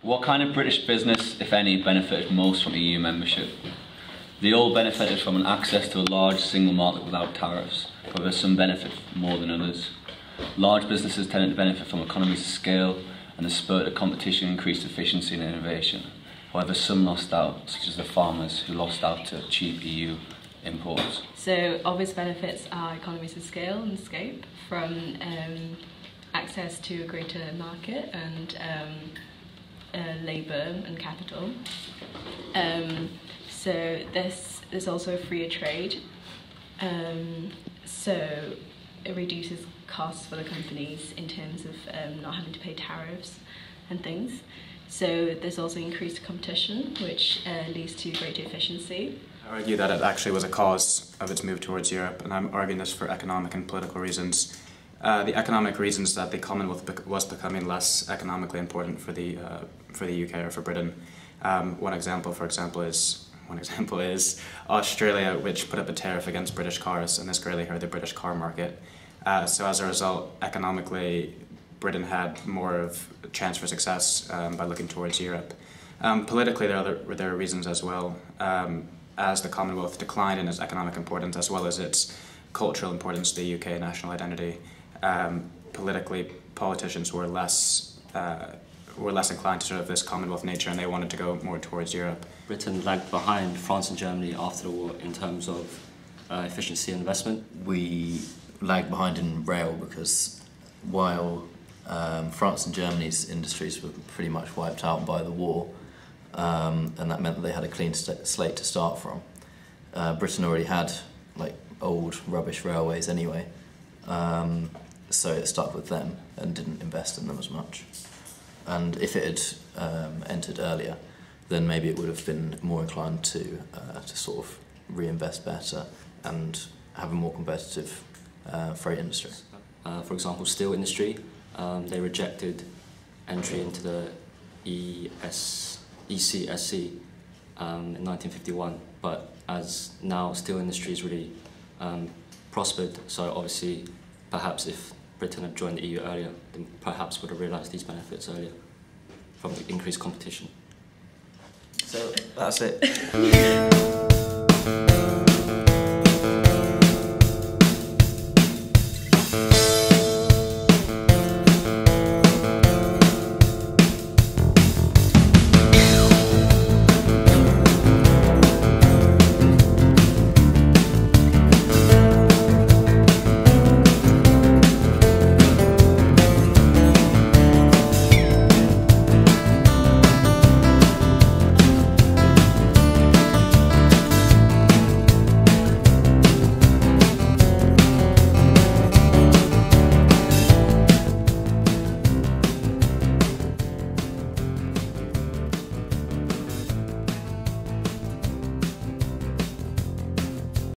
What kind of British business, if any, benefited most from EU membership? They all benefited from an access to a large single market without tariffs, however some benefit more than others. Large businesses tended to benefit from economies of scale and the spurt of competition increased efficiency and innovation. However, some lost out, such as the farmers who lost out to cheap EU imports. So obvious benefits are economies of scale and scope from access to a greater market and labour and capital. So there's also freer trade. So it reduces costs for the companies in terms of not having to pay tariffs and things. So there's also increased competition, which leads to greater efficiency. I argue that it actually was a cause of its move towards Europe, and I'm arguing this for economic and political reasons. The economic reasons that the Commonwealth was becoming less economically important for the UK or for Britain. One example is Australia, which put up a tariff against British cars, and this greatly hurt the British car market. So as a result, economically, Britain had more of a chance for success by looking towards Europe. Politically, there are reasons as well. As the Commonwealth declined in its economic importance as well as its cultural importance to the UK national identity, politically, politicians were less inclined to sort of this Commonwealth nature, and they wanted to go more towards Europe. Britain lagged behind France and Germany after the war in terms of efficiency and investment. We lagged behind in rail because while France and Germany's industries were pretty much wiped out by the war, and that meant that they had a clean slate to start from. Britain already had like old rubbish railways anyway, so it stuck with them and didn't invest in them as much. And if it had entered earlier, then maybe it would have been more inclined to sort of reinvest better and have a more competitive freight industry. For example, steel industry, they rejected entry into the ECSC in 1951, but as now steel industry is really prospered, so obviously perhaps if Britain had joined the EU earlier, then perhaps would have realised these benefits earlier from the increased competition. So that's it.